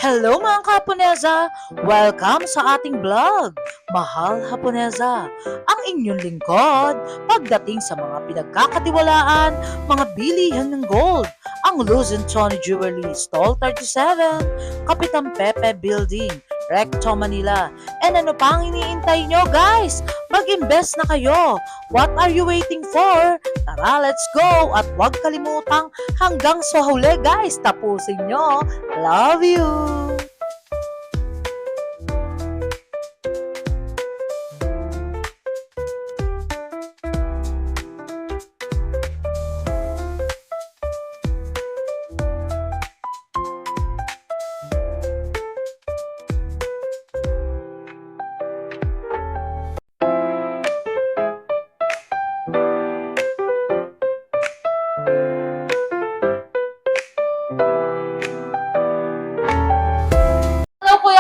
Hello mga kahaponesa! Welcome sa ating vlog, Mahal Haponesa, ang inyong lingkod pagdating sa mga pinagkakatiwalaan, mga bilihan ng gold, ang Luzon Tony Jewelry, Stall 37, Kapitan Pepe Building, Recto Manila. And ano pang iniintay nyo guys? Mag-invest na kayo! What are you waiting for? Tara, let's go! At huwag kalimutang hanggang sa huli guys, tapusin nyo! Love you!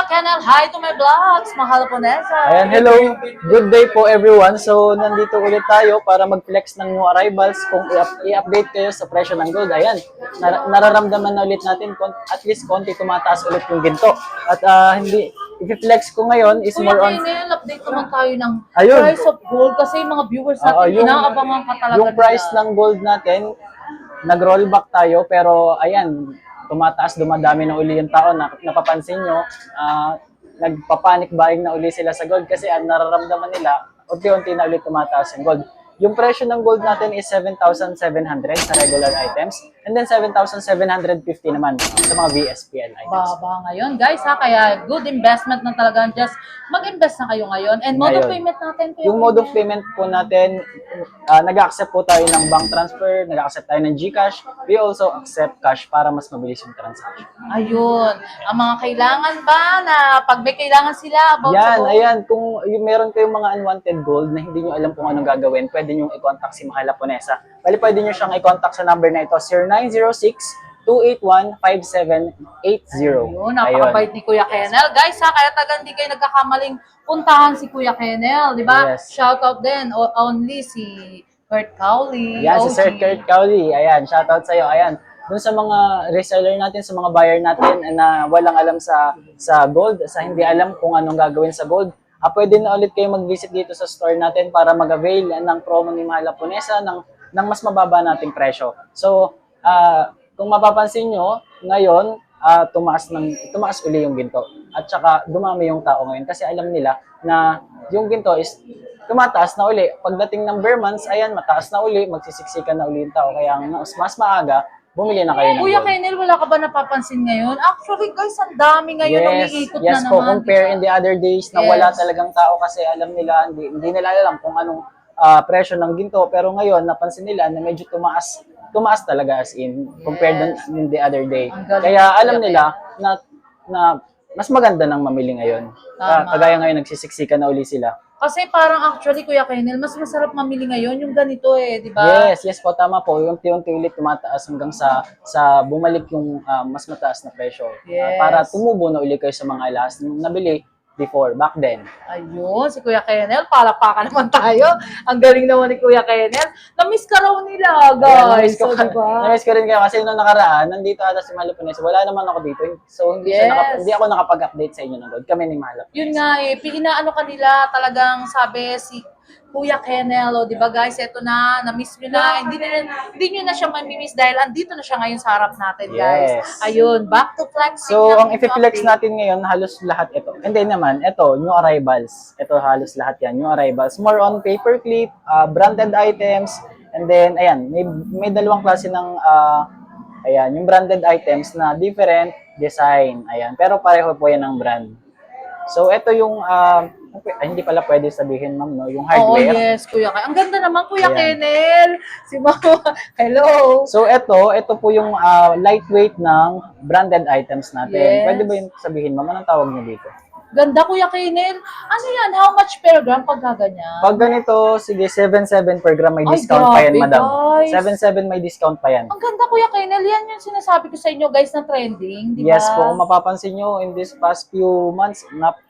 Channel. Hi to my vlogs, Mahal Haponesa. Ayan, hello. Good day po everyone. So, nandito ulit tayo para mag-flex ng new arrivals. Kung i-update kayo sa presyo ng gold, ayan, nararamdaman na ulit natin, at least konti tumataas ulit yung ginto. At hindi, i-flex ko ngayon is more on... Kuya update naman tayo ng Ayun. price of gold kasi yung mga viewers natin, inaabangan ka talaga yung price nila. ng gold natin, nag-rollback tayo, pero ayan, tumataas, dumadami na uli yung tao. Napapansin nyo, nagpapanik buying na uli sila sa gold kasi ang nararamdaman nila, unti-unti na ulit tumataas yung gold. Yung presyo ng gold natin is 7,700 sa regular items and then 7,750 naman sa mga VSPL items. Baba ngayon guys ha, kaya good investment na talaga. Just mag-invest na kayo ngayon. And mode of payment natin. Yung mode of payment po natin, nag-accept po tayo ng bank transfer, nag-accept tayo ng GCash. We also accept cash para mas mabilis yung transaction. Ayun. Ang mga kailangan ba na pag may kailangan sila about sa gold? Ayan. Kung yung meron kayong mga unwanted gold na hindi nyo alam kung anong gagawin, pwede nyo i-contact si Mahal Haponesa. Bali, pwede nyo siyang i-contact sa number na ito, 0906-281-5780. Ayun, napakabait ni Kuya Kenel. Guys ha, kaya tagang di kayo nagkakamaling puntahan si Kuya Kenel, di ba? Yes. Shoutout din, only si Kurt Cowley. Yan, si Sir Kurt Cowley. Ayan, shoutout sa'yo. Ayan, dun sa mga reseller natin, sa mga buyer natin na walang alam sa gold, sa hindi alam kung anong gagawin sa gold, pwede na ulit kayo mag-visit dito sa store natin para mag-avail ng promo ni Mahal Haponesa ng mas mababa nating presyo. So, kung mapapansin nyo, ngayon, tumaas uli yung ginto. At saka, dumami yung tao ngayon kasi alam nila na yung ginto is tumataas na uli. Pagdating ng bare months, ayan, mataas na uli, magsisiksikan na uli yung tao. Kaya mas maaga, bumili na kayo ng Kuya gold. Kenel, wala ka ba napapansin ngayon? Actually, guys, ang dami ngayon umiikot na Yes po, naman. compare in the other days na wala talagang tao kasi alam nila, hindi nila alam kung anong presyo ng ginto. Pero ngayon, napansin nila na medyo tumaas talaga as in, compared in the other day. Kaya alam nila na mas maganda nang mamili ngayon. Kagaya ngayon, nagsisiksikan na uli sila. Kasi parang actually, Kuya Kenel, mas masarap mamili ngayon yung ganito di ba? Yes po, tama po. Yung unti-unti ulit tumataas hanggang sa bumalik yung mas mataas na presyo. Yes. Para tumubo na uli kayo sa mga alas na nabili before, back then. Ayun, si Kuya Kenel, palakpakan naman tayo. Ang galing naman ni Kuya Kenel. Na-miss ka raw nila, guys. So, diba? Na-miss ko rin kayo kasi nung nakaraan, nandito ata si Mahal Haponesa. Wala naman ako dito. So, hindi ako nakapag-update sa inyo ng gold. Kami ni Mahal Haponesa. Yun nga inaano kanila talagang sabi si Kuya Kenel, di ba guys, eto na-miss nyo na, hindi nyo na siya mamimiss dahil andito na siya ngayon sa harap natin, guys. Yes. Ayun, back to flexing. So, ang i-flex natin ngayon, halos lahat ito. Hindi naman, ito, new arrivals. Ito, halos lahat yan, new arrivals. More on paperclip, branded items, and then, ayan, may dalawang klase ng, ayan, yung branded items na different design. Ayan, pero pareho po yan ng brand. So, ito yung, hindi pala pwede sabihin, ma'am, no? Yung hardware. Oo, yes, Kuya Kenel. Ang ganda naman, Kuya Kenel. Si Mama, hello. So, ito po yung lightweight ng branded items natin. Yes. Pwede ba yung sabihin, ma'am? Anong tawag niyo dito? Ganda, Kuya Kenel. Ano yan? How much per gram pag gaganyan? Pag ganito, sige, 7.7 per gram, may Ay, discount pa yan, grabe, madam. guys. 7.7 may discount pa yan. Ang ganda, Kuya Kenel. Yan yung sinasabi ko sa inyo, guys, na trending, di ba? Yes po, kung mapapansin nyo, in this past few months,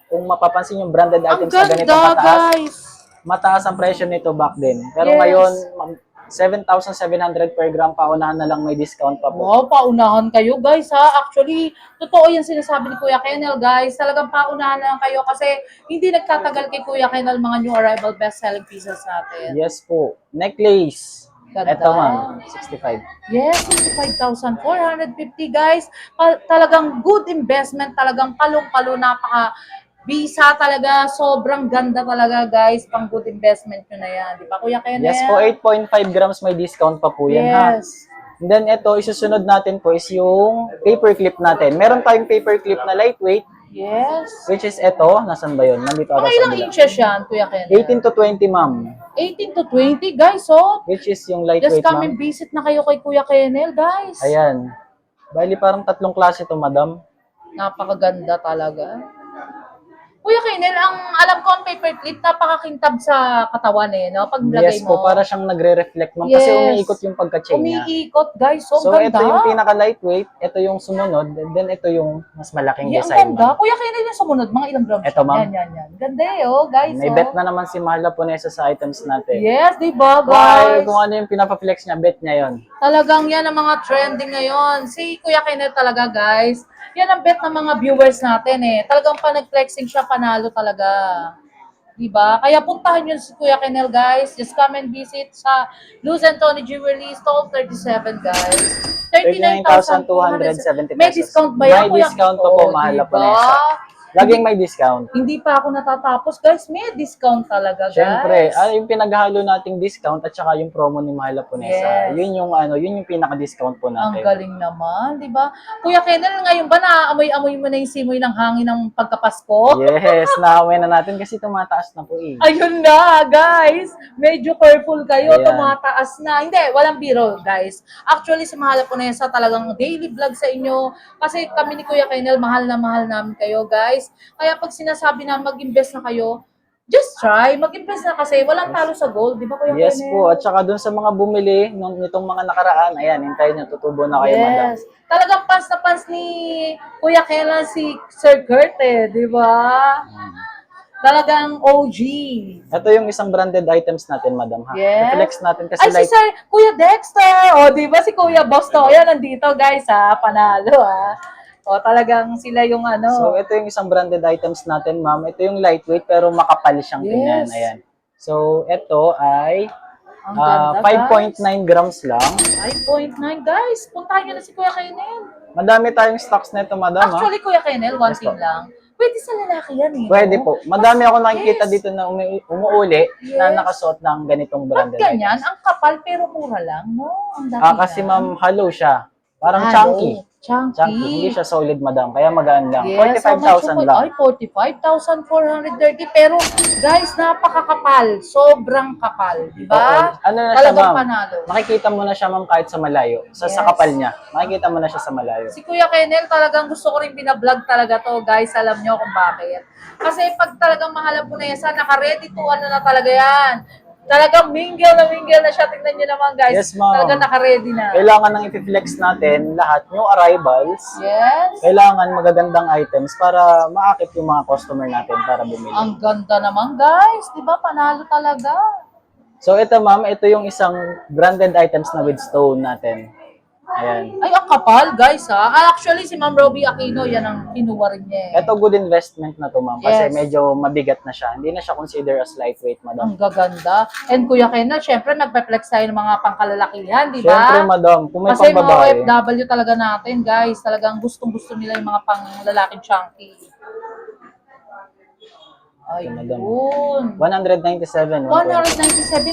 kung mapapansin yung branded Ang items na ganito ganda, kataas, guys. mataas ang presyo nito back then. Pero Yes. ngayon, 7,700 per gram, paunahan na lang, may discount pa po. Wow, paunahan kayo guys ha. Actually, totoo yung sinasabi ni Kuya Kenel guys. Talagang paunahan lang kayo kasi hindi nagtatagal kay Kuya Kenel mga new arrival best-selling pieces natin. Yes po. Necklace. Ganda. Ito ma'am, 65. Yes, 65,450 guys. Talagang good investment, talagang palong-palo, napaka bisa talaga, sobrang ganda talaga guys, pang good investment nyo na yan. Di ba Kuya Kenel? Yes po, 8.5 grams, may discount pa po yan ha. Yes. And then ito, isusunod natin po is yung paper clip natin. Meron tayong paper clip na lightweight, Yes. which is ito, nasan ba yun? Nandito ata Mga sa ilang kabila. inches yan, Kuya Kenel? 18 to 20 ma'am, 18 to 20 guys, so which is yung just lightweight come ma'am. and visit na kayo kay Kuya Kenel guys. Ayan. Bali parang 3 klase to madam. Napakaganda talaga. Kuya Kenel, ang alam ko ang paper clip, napakakintab sa katawan eh, no? Pag nilagay Yes mo. po, para siyang nagre-reflect ma'am. Kasi Yes. umiikot yung pagka-chain niya. Umiikot guys, so, So, ang ito ganda. yung pinaka-lightweight, ito yung sumunod, and then ito yung mas malaking Yeah, ang design. ganda. ma'am. Kuya Kenel yung sumunod, mga ilang grams? Ito, ma'am. Yan. Ganda eh, oh, guys. May oh. bet na naman si Mahal Lapunesa sa items natin. Yes, di ba Why, guys? kung ano yung pinapa-flex niya, bet niya yon. Talagang yan ang mga trending ngayon. Si Kuya Kenel talaga guys. Yan ang bet ng mga viewers natin eh. Talagang pa nag-flexing siya, panalo talaga. Diba? Kaya puntahan nyo si Kuya Kenel guys. Just come and visit sa Luz and Tony Jewelry, stall 37 guys. 39,270 May pesos. discount ba yan, May Kuya? discount pa po, Oo, Mahal diba? Lapunesa. Laging may discount. Hindi pa ako natatapos guys. May discount talaga guys. Siyempre, yung pinaghalo nating discount at saka yung promo ni Mahal Lapunesa. Yes. Yun yung pinaka-discount po Ang natin. galing naman, di ba? Kuya Kenel, ngayon ba naaamoy-amoy mo na yung simoy ng hangin ng pagkapasko? Yes, naamoy na natin kasi tumataas na po eh. Ayun na, guys. Medyo careful kayo. Ayan. Tumataas na. Hindi, walang biro, guys. Actually, si Mahal Lapunesa talagang daily vlog sa inyo. Kasi kami ni Kuya Kenel, mahal na mahal namin kayo, guys. Kaya pag sinasabi na mag-invest na kayo, just try. Mag-invest na kasi walang talo sa gold. Di ba, Kuya Yes Kenel? po, at saka dun sa mga bumili nitong mga nakaraan, ayan, hintayin nyo, tutubo na kayo, madam. Yes. Talagang pans na pans ni Kuya Kenel si Sir Kurt eh, di ba? Talagang OG. Ito yung isang branded items natin, madam, ha? Yes. I-flex natin kasi Ay, si like, Sir Kuya Dexter. O, di ba si Kuya Bosto? Ayan, nandito guys ha. Panalo ha. O, talagang sila yung ano. so ito yung isang branded items natin, ma'am. Ito yung lightweight pero makapal siyang tingnan, Yes. ayan. So, ito ay Ang ganda, 5.9 grams lang. 5.9 guys. Puntahan nyo na si Kuya Kenel. Madami tayong stocks nito, madam, ha? Actually, Kuya Kenel, one Yes thing po. lang. Pwede sa lalaki yan eh. Pwede no? po. Madami ako nakikita Yes. dito na umuuli na Yes. nakasuot ng ganitong Ba't branded ganyan? items. Ang kapal pero mura lang, no? Ang dami Kasi lang. ma'am, hollow siya. Parang Hello. chunky. Chunky. Chunky. Hindi siya solid, madam. Kaya magaan lang. Yes, 45,000 lang. Ay, 45,430. Pero, guys, napakakapal. Sobrang kapal. Di ba? Oo. Ano na siya, Talagang ma'am? panalo. Makikita mo na siya, ma'am, kahit sa malayo. Sa Yes. kapal niya. Makikita mo na siya sa malayo. Si Kuya Kenel, talagang gusto ko rin binablog talaga to, guys. Alam nyo kung bakit. Kasi pag talagang Mahal Lapunesa, naka-ready to ano na talaga yan. Talagang mingle na siya. Tingnan nyo naman, guys. Yes, ma'am. Talagang naka-ready na. Kailangan nang i-flex natin lahat new arrivals. Yes. Kailangan magagandang items para maakit yung mga customer natin para bumili. Ang ganda naman, guys. Di ba? Panalo talaga. So ito, ma'am, ito yung isang branded items na with stone natin. Ayan. Ay, ang kapal, guys, ha? Actually, si Ma'am Roby Aquino, yan ang kinuha rin niya. eh. Ito good investment na to, ma'am, kasi Yes. medyo mabigat na siya. Hindi na siya consider as lightweight, madam. Ang gaganda. And Kuya Kenel, syempre, nagpe-flex tayo ng mga pangkalalakihan, di ba? Siyempre, madam, kung may Kasi mga pambabae, OFW talaga natin, guys. Talagang gustong-gusto nila yung mga panglalaking chunky. Ay, Okay, madam. yun. 197. 197.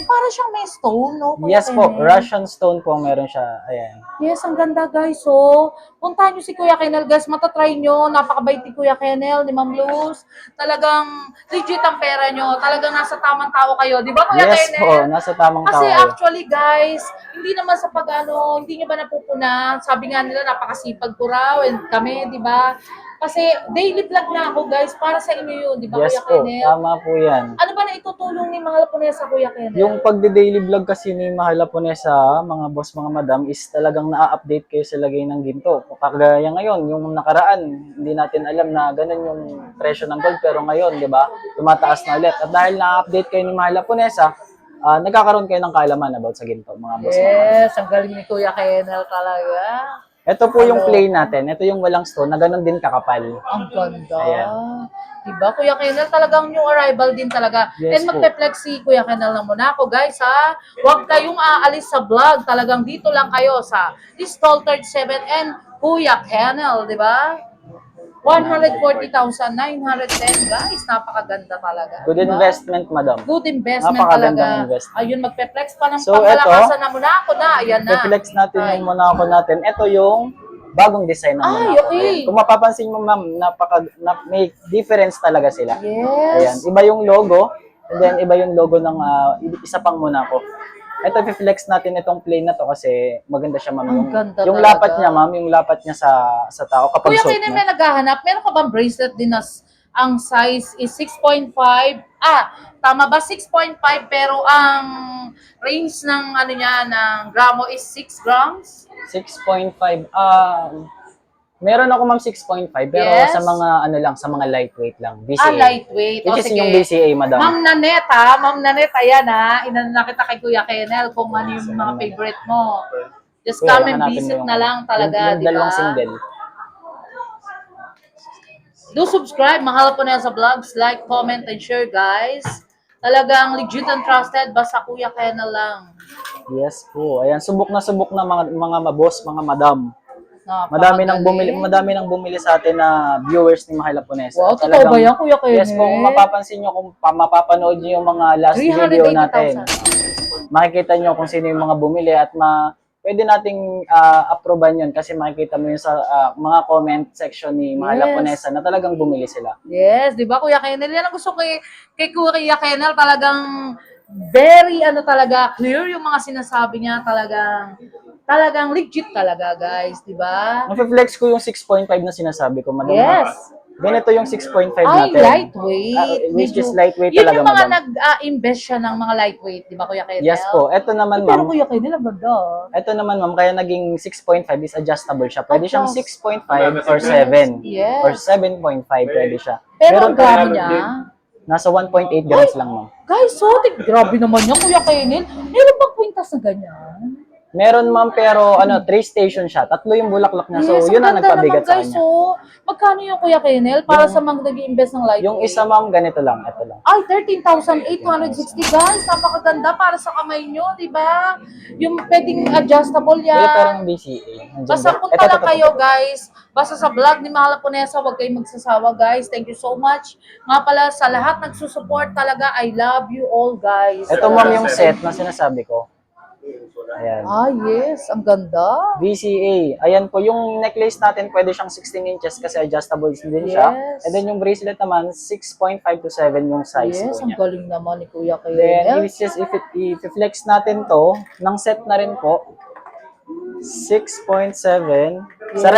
Para siyang may stone, no? Kuya Yes po, Kenel? Russian stone po ang meron siya. Ayan. Yes, ang ganda guys. So, puntahan nyo si Kuya Kenel guys. Matatry nyo. Napakabait ni Kuya Kenel, ni Ma'am Luz. Talagang legit ang pera nyo. Talagang nasa tamang tao kayo. Di ba Kuya Yes Kenel? po, nasa tamang tao. Kasi kayo. actually guys, hindi naman sa pag-ano, hindi nyo ba napupuna? Sabi nga nila, napakasipag ko raw. And kami, di ba? Kasi daily vlog na ako guys. Para sa inyo yun. Di ba Yes Kuya po, Kenel? tama po yan. Ano ba na itutulong ni Mahal Lapunesa, Kuya Kenel? Yung pagde-daily vlog kasi ni Mahal Lapunesa, mga boss, mga madam, is talagang na-update kayo sa lagay ng ginto. Kagaya ngayon, yung nakaraan, hindi natin alam na ganun yung presyo ng gold. Pero ngayon, di ba, tumataas na ulit. At dahil na-update kayo ni Mahal Lapunesa, nagkakaroon kayo ng kaalaman about sa ginto, mga boss. Yes, ang galing ni Kuya Kenel talaga. Ito po yung play natin. Ito yung walang stone na ganun din kakapal. Ang ganda. Ayan. Diba, Kuya Kenel, talagang new arrival din talaga. Yes And po. magpe-flex si Kuya Kenel ng Monaco, guys, ha? Huwag kayong aalis sa vlog. Talagang dito lang kayo sa Stall 37 and Kuya Kenel, di ba? 140,910, guys. Napakaganda talaga. Good diba? investment, madam. Good investment Napakagandang talaga. investment. Ayun, magpe-flex pa ng So, pangmalakasan na Monaco na. Ayan na. I-flex natin Ay. yung Monaco natin. Ito yung bagong design ng Ay, Monaco. okay. Kung mapapansin mo, ma'am, may difference talaga sila. Ayan, Yes. iba yung logo, and then iba yung logo ng isa pang Monaco. Ito, i-flex natin itong plane na to kasi maganda siya, ma'am. Ang ganda Yung talaga. lapat niya, ma'am, yung lapat niya sa tao kapag Kuya, suot kayo mo. may naghahanap, meron ka bang bracelet din na ang size is 6.5? Tama ba? 6.5 pero ang range ng ano niya, ng gramo is 6 grams? 6.5. Meron ako, ma'am, 6.5 pero Yes. sa mga sa mga lightweight lang. BCA. Lightweight. Which is yung BCA, madam. Ma'am Nanet, ayan inano na kita kay Kuya Kenel kung ano yung mga favorite mo. Just Kuya, come and hanapin visit mo yung- na lang talaga, yung di dalawang ba? single. Do subscribe, mahal po na yan sa vlogs, like, comment, and share, guys. Talagang legit and trusted, basta Kuya Kenel lang. Yes po. Ayan, subok na mga maboss, mga madam. Napakagaling. Madami nang bumili sa atin na viewers ni Mahal Japonesa. Wow, totoo ba yan, Kuya Kenel? Yes po, kung mapapansin nyo, kung mapapanood nyo yung mga last video natin, 380,000. makikita nyo kung sino yung mga bumili at pwede nating approvean yun kasi makikita mo yun sa mga comment section ni Mahal Yes. Japonesa na talagang bumili sila. Yes, di ba Kuya Kenel? Yan ang gusto ko kay Kuya Kenel, talagang very talaga clear yung mga sinasabi niya, talagang legit talaga, guys, di ba? Nafe-flex ko yung 6.5 na sinasabi ko, madam. Yes. Ganito yung 6.5 Ay, natin. lightweight. Which is Medyo- lightweight Yun talaga, yung mga madam. nag-invest siya ng mga lightweight, di ba Kuya Kenel? Yes po. Ito naman, Pero ma'am. Kuya Kenel, ang ganda. Ito naman, ma'am, kaya naging 6.5 is adjustable siya. Pwede siyang Adjust. 6.5 or 7. Yes. Or 7.5 pwede siya. Pero ang Meron gramo tayo- niya, Nasa 1.8 grams lang, ma'am. guys, grabe naman yan, Kuya Kenel. Meron bang kwintas na ganyan? Meron, ma'am, pero 3 station siya. 3 yung bulaklak niya. So, yun ang ganda nagpabigat naman, sa guys. kanya. So, magkano yung Kuya Kenel para sa mga nag-i-invest ng lightweight? Yung isa, ma'am, ganito lang. Ito lang. Ay, 13,860, guys. Napakaganda para sa kamay nyo, di ba? Yung pwedeng adjustable Kaya yan. parang BCA. Nandiyan Basta ba? punta Ito, lang ito, kayo, ito. guys. Basta sa vlog ni Mahal Japonesa, huwag kayong magsasawa, guys. Thank you so much. Nga pala, sa lahat nagsusupport talaga, I love you all, guys. Ito, ma'am, yung set na sinasabi ko. Ayan. Yes. Ang ganda. VCA. Ayan po, yung necklace natin pwede siyang 16 inches kasi adjustable din siya. Yes. And then yung bracelet naman, 6.5 to 7 yung size Yes, po ang niya. galing naman ni Kuya Then, Kenel. if-flex natin to, ng set na rin po, 6.7. Sa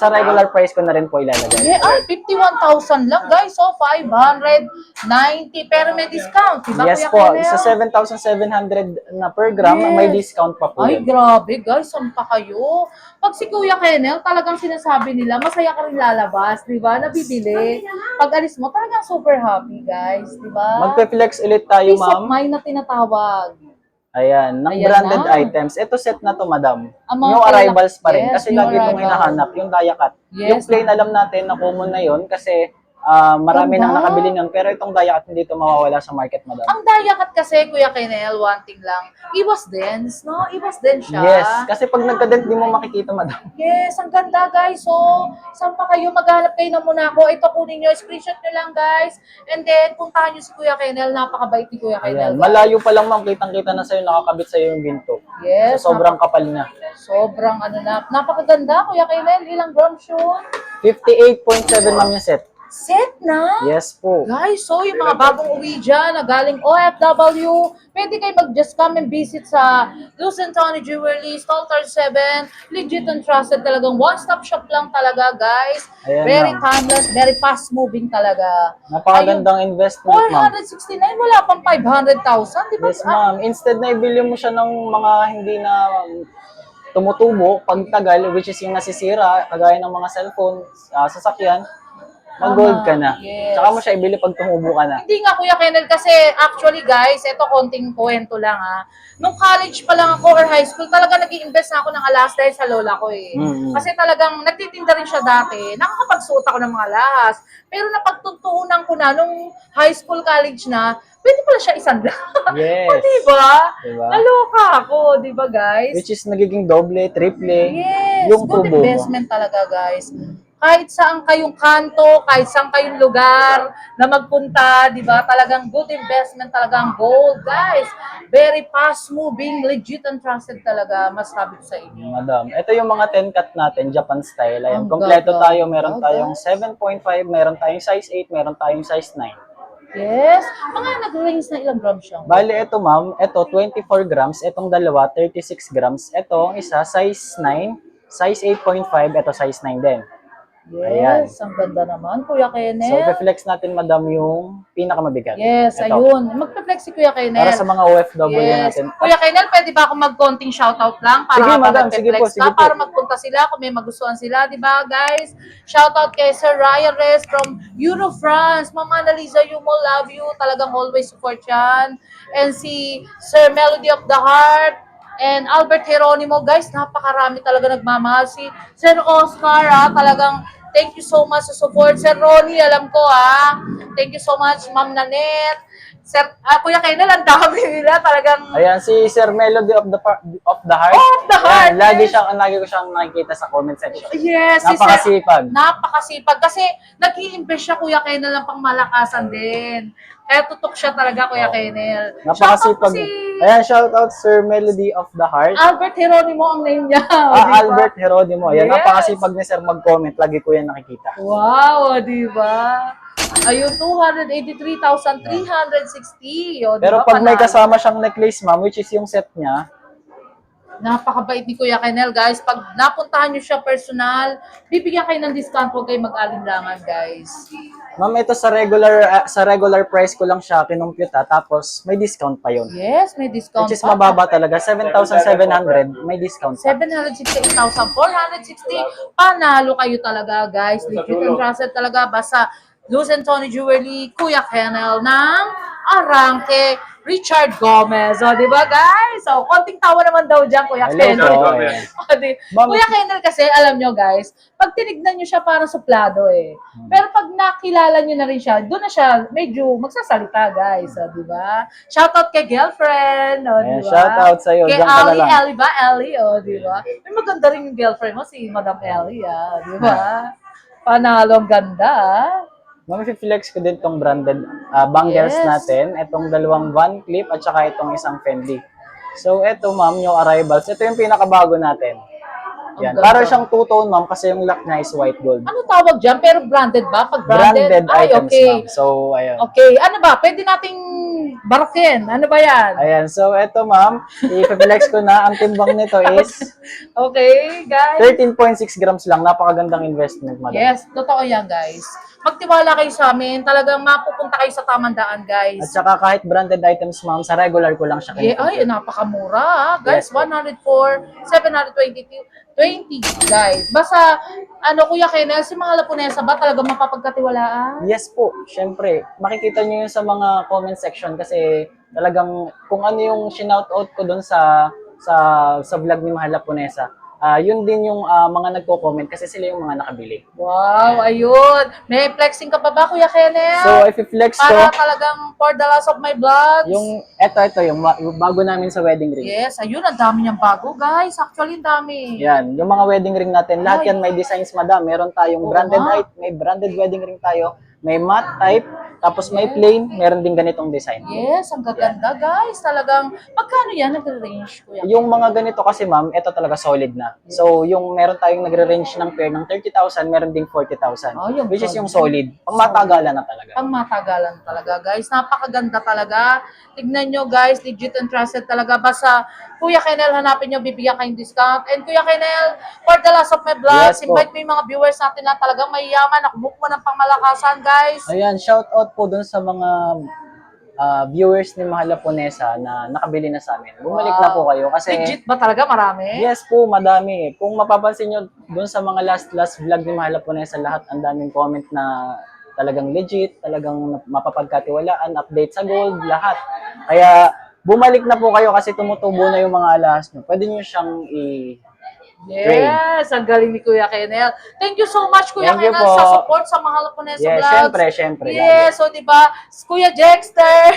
regular price ko na rin po ilalagay. Yeah, 51,000 lang, guys. So, 590. Pero may discount, di ba, Yes Kuya po, Kenel? sa 7,700 na per gram, Yes. may discount pa po Ay, yun. grabe, guys. Saan pa kayo? Pag si Kuya Kenel, talagang sinasabi nila, masaya ka rin lalabas, di ba? Nabibili. Pag alis mo, talagang super happy, guys, di ba? Magpe-flex ulit tayo, Peace of ma'am. mind na tinatawag. Ayan, ng Ayan branded na. items. Ito set na to, madam. Ang mga New arrivals pa rin. yes, Kasi new lagi itong arrival. hinahanap, yung Dayakat. Yes. Yung plain, alam natin na common na yon kasi marami nang Ganda. nakabili nun. Pero itong Dayakat hindi ito mawawala sa market, madam. Ang dayakat kasi, Kuya Kenel, one thing lang, iwas dense, no? Iwas dense siya. Yes, kasi pag nagka-dent, di mo makikita, madam. Yes, ang ganda, guys. So, saan pa kayo? Maghanap kayo ng Monaco. Ito, kunin nyo. Screenshot nyo lang, guys. And then, puntahan nyo si Kuya Kenel. Napakabait ni Kuya Kenel. Ayan, guys. malayo pa lang, ma'am. Kitang-kita na sa'yo, nakakabit sa'yo yung ginto. Yes. So, sobrang kapal niya. Sobrang napakaganda, Kuya Kenel. Ilang grams yun? 58.7, ma'am, yung set. Set na? Yes po. Guys, so yung mga bagong uwi dyan na galing OFW, pwede kayo mag-just come and visit sa Lucent Tony Jewelry, Stall 37, legit and trusted talagang one-stop shop lang talaga, guys. Ayan, Very ma'am. timeless, very fast-moving talaga. Napakagandang investment, ma'am. 469, wala pang 500,000, di ba? Yes, ma'am. Instead na ibili mo siya ng mga hindi na tumutubo pag tagal, which is yung nasisira, kagaya ng mga cellphone, sasakyan, mag-gold ka na. Yes. Tsaka mo siya ibili pag tumubo ka na. Hindi nga, Kuya Kennel, kasi actually guys, ito konting kwento lang Nung college pa lang ako or high school, talaga nag-i-invest na ako ng alas dahil sa lola ko eh. Mm. Kasi talagang nagtitinda rin siya dati. Nakakapagsuot ako ng mga alahas. Pero napagtuntuunan ko na nung high school, college na, pwede pala siya isanda. Yes. O, diba? Diba? Naloka ako, diba guys? Which is nagiging doble, triple, Yes, yung good tubo mo. investment talaga guys. Kahit saan kayong kanto, kahit saan kayong lugar na magpunta, di ba? Talagang good investment talaga ang gold, guys. Very fast moving, legit and trusted talaga, masabi ko sa inyo. Madam, ito yung mga 10 cut natin, Japan style. Ayan, Ang kompleto ganda. tayo. Meron tayong 7.5, meron tayong size 8, meron tayong size 9. Yes. Mga nag-range na ilang grams siya? Bali, ito ma'am, ito 24 grams, itong dalawa 36 grams, ito isa size 9, size 8.5, ito size 9 din. Yes, ang ganda naman, Kuya So, Kennel. flex natin madam yung pinakamabigat. Yes, Ito. ayun. Magpa-flex si Kuya Kennel. Para sa mga OFW Yes. natin. Kuya Kennel, pwede ba ako mag-konting shoutout lang para Sige, habang madam. Sige nagpe-flex po, sige ka, po. para magpunta sila kung may magustuhan sila, di ba guys? Shoutout kay Sir Ryan Reyes from Euro France. Mama Annalisa, you mo love you. Talagang always support yan. And si Sir Melody of the Heart and Albert Geronimo. Guys, napakarami talaga nagmamahal. Si Sir Oscar, talagang thank you so much sa support. Sir Ronnie, alam ko thank you so much, Ma'am Nanette. Sir, Kuya Kennel, ang dami nila talagang Ayan, si Sir Melody of the Heart. Of the Heart, Ayan, yes. lagi ko siyang nakikita sa comment section. yes, si Sir, Napakasipag. napakasipag kasi nag-i-invest siya Kuya Kennel ng pangmalakasan din. Kaya tutok siya talaga Kuya Kennel. Napakasipag. Shoutout si Ayan, shout out Sir Melody of the Heart. Albert Geronimo ang name niya. Diba? Albert Geronimo. Ayan, Yes. napakasipag ni Sir mag-comment. Lagi ko yan nakikita. Wow, di ba? Ayun, 283,360. O, di Pero ba, pag may panalo? kasama siyang necklace, ma'am, which is yung set niya, Napakabait ni Kuya Kennel, guys. Pag napuntahan niyo siya personal, bibigyan kayo ng discount. Huwag kayo mag-alinlangan, guys. ma'am, ito sa regular price ko lang siya kinumpute tapos may discount pa yun. Yes, may discount Which is pa. mababa talaga, 7,700, may discount pa. 768,460. Panalo kayo talaga, guys. Legit and trusted talaga. Basta Luz and Tony Jewelry, Kuya Kennel ng Arangke, Richard Gomez. O, di ba, guys? So, konting tawa naman daw dyan, Kuya Hello Kennel. po. O, Ma'am- Kuya Kennel kasi, alam nyo, guys, pag tinignan nyo siya parang suplado eh. Pero pag nakilala nyo na rin siya, doon na siya medyo magsasalita, guys. O, di ba? Shoutout kay girlfriend. O, Ayan, di ba? shoutout sa'yo. Kay Diyan ka na Ali, lang. Ellie ba? Ellie, o, di ba? May maganda rin yung girlfriend mo, si Madam Ellie, di ba? Panalo, ang ganda, Ma'am, flex ko din tong branded bangles Yes. natin. Itong dalawang Van Cleef at saka itong isang Fendi. So, ito ma'am, yung arrivals. Ito yung pinakabago natin. Yan. ganda. Para siyang two-tone ma'am kasi yung lock niya is white gold. Ano tawag dyan? Pero branded ba? Pag branded? Branded Ay, items okay. ma'am. So, ayun. Okay, ano ba? Pwede nating barakin. Ano ba yan? Ayan, so ito ma'am, i-flex ko na. Ang timbang nito is Okay, guys. 13.6 grams lang. Napakagandang investment, madam. Yes, totoo yan, guys. Magtiwala kayo sa amin. Talagang mapupunta kayo sa tamang daan, guys. At saka kahit branded items ma'am, sa regular ko lang siya Yeah, kinukumpute. ay, napakamura, guys. Yes po. 104, 720, guys. Basta, Kuya Kennel, si mga Lapunesa ba talaga mapapagkatiwalaan? Yes po, syempre. Makikita nyo yun sa mga comment section kasi talagang kung ano yung shoutout ko doon sa vlog ni Mahal Lapunesa. Yun din yung mga nagko-comment kasi sila yung mga nakabili. Wow, ayun. May flexing ka pa ba, Kuya Kennel? So, if i-flex ko, Para talagang for the loss of my vlogs. yung yung bago namin sa wedding ring. Yes, ayun. Ang dami niyang bago, guys. Actually, ang dami. Yan, yung mga wedding ring natin, lahat Ay. yan may designs, madam. Meron tayong Oo branded nga. may branded wedding ring tayo, may matte type, tapos may Yes. plain, meron din ganitong design. Yes, ang gaganda, guys. Talagang, magkano yan nagre-range, Kuya? Yung mga ganito kasi ma'am, ito talaga solid na. So, yung meron tayong nagre-range ng pair ng 30,000, meron ding 40,000. Oh, yung Which is solid. yung solid. Pang matagalan na talaga. Pang matagalan talaga, guys. Napakaganda talaga. Tignan nyo, guys. Legit and trusted talaga. Basta, Kuya Kennel, hanapin nyo, bibigyan kayong discount. And Kuya Kennel, for the last of my vlogs, Yes po. invite mo yung mga viewers natin na talagang mayayaman. Nakabuk mo ng pangmalakasan, guys. Ayan, shout out po dun sa mga viewers ni Mahal Lapunesa na nakabili na sa amin. Bumalik na po kayo kasi Legit ba talaga? Marami? yes po, madami. Kung mapapansin nyo dun sa mga last vlog ni Mahal Lapunesa, lahat ang daming comment na talagang legit, talagang mapapagkatiwalaan, update sa gold, lahat. Kaya bumalik na po kayo kasi tumutubo na yung mga alahas nyo. Pwede nyo siyang Yes, ang galing ni Kuya Kenel. Thank you so much, Kuya Thank you Kenel, po. sa support sa Mahal Haponesa Yes, Vlogs. syempre. Yes, so di ba, Kuya Dexter,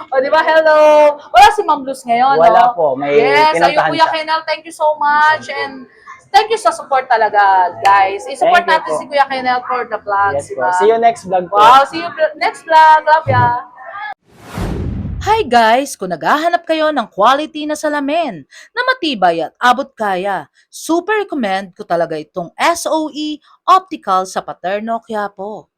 o di ba, hello. Wala si Ma'am Luz ngayon, Wala no? po, may Yes, ayun, pinuntahan Kuya siya. Kenel, thank you so much, and thank you sa support talaga, guys. I-support Thank you natin po. si Kuya Kenel for the vlogs, Yes di po. ba? See you next vlog po. Wow, see you next vlog. Love ya. Hi guys! Kung naghahanap kayo ng quality na salamin na matibay at abot kaya, super recommend ko talaga itong SOE Optical sa Paterno, Quiapo.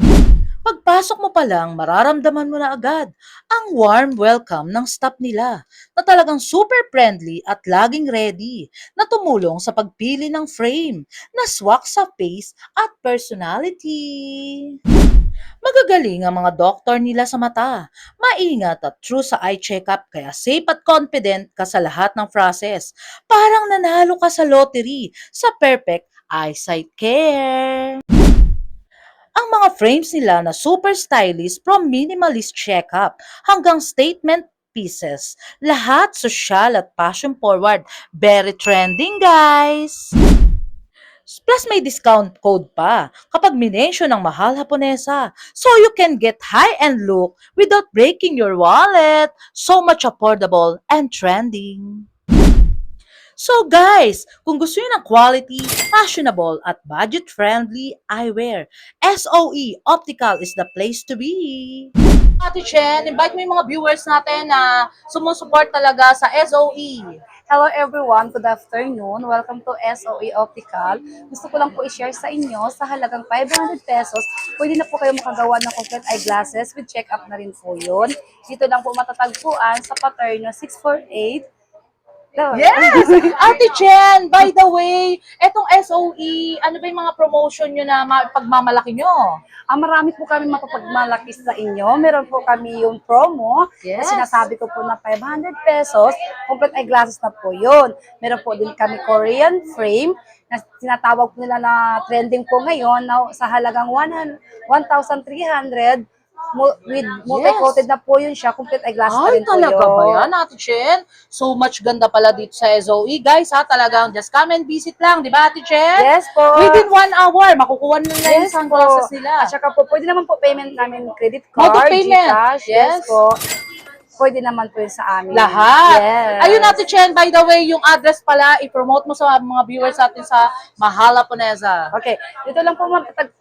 Pagpasok mo pa lang, mararamdaman mo na agad ang warm welcome ng staff nila na talagang super friendly at laging ready na tumulong sa pagpili ng frame na swak sa face at personality. Magagaling ang mga doktor nila sa mata. Maingat at true sa eye checkup kaya safe at confident ka sa lahat ng process. Parang nanalo ka sa lottery sa perfect eyesight care. Ang mga frames nila na super stylish from minimalist checkup hanggang statement pieces. Lahat social at fashion forward. Very trending, guys! Plus may discount code pa kapag minensyon ng Mahal Haponesa. So you can get high-end look without breaking your wallet. So much affordable and trending. So guys, kung gusto niyo ng quality, fashionable at budget-friendly eyewear, SOE Optical is the place to be. Ate Chen, invite mo yung mga viewers natin na sumusuport talaga sa SOE. Hello everyone, good afternoon. Welcome to SOE Optical. Gusto ko lang po i-share sa inyo sa halagang 500 pesos, pwede na po kayo makagawa ng complete eyeglasses with check-up na rin po yun. Dito lang po matatagpuan sa Paterno 648. Yes! Ate Chen, by the way, etong SOE, ano ba yung mga promotion nyo na pagmamalaki nyo? Marami po kami mapapagmalaki sa inyo. Meron po kami yung promo Yes. na sinasabi ko po na 500 pesos, complete eyeglasses na po yun. Meron po din kami Korean frame na tinatawag po nila na trending po ngayon na sa halagang 1,300 with multi-coated na po yun siya, complete eyeglasses na Ay, rin po talaga yun. ba yan, Ate Chen? So much ganda pala dito sa SOE. Guys, ha, talagang just come and visit lang, di ba, Ate Chen? Yes po. Within 1 hour, makukuha na nila yung Yes sunglasses po. nila. At saka po, pwede naman po payment namin credit card, Mode of payment. GCash. Yes. Yes po. Pwede naman po yun sa amin. Lahat. Yes. Ayun, Ate Chen, by the way, yung address pala, i-promote mo sa mga viewers natin sa Mahal Haponesa. Okay. Dito lang po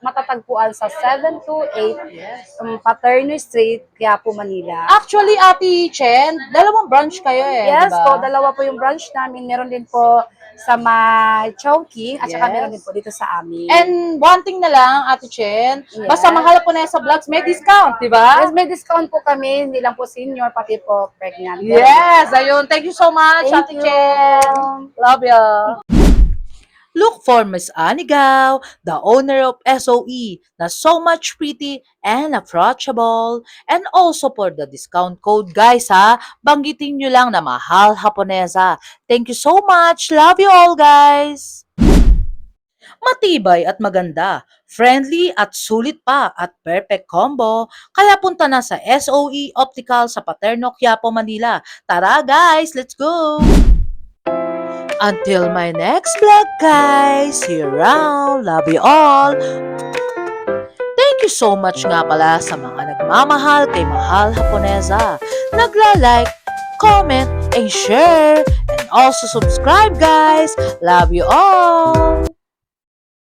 matatagpuan sa 728 Paterno Street, Quiapo, Manila. Actually, Ate Chen, dalawang branch kayo Yes diba? po, dalawa po yung branch namin. Meron din po sa may Chowking at saka Yes. meron din po dito sa amin. And one thing na lang, Ate Chen, Yes. basta Mahal Haponesa Vlogs, may discount, di ba? Yes, may discount po kami. Hindi lang po senior, pati po pregnant. Yes, ayun. Thank you so much, Thank Ate you. Chen. Love ya. Look for Miss Anigaw, the owner of SOE, na so much pretty and approachable. And also for the discount code, guys, ha? Banggitin nyo lang na Mahal Haponesa. Thank you so much. Love you all, guys. Matibay at maganda, friendly at sulit pa at perfect combo. Kaya punta na sa SOE Optical sa Paterno, Quiapo, Manila. Tara guys, let's go! Until my next vlog guys, see you around, love you all. Thank you so much nga pala sa mga nagmamahal kay Mahal Haponesa. Nagla-like, comment, and share. And also subscribe guys. Love you all.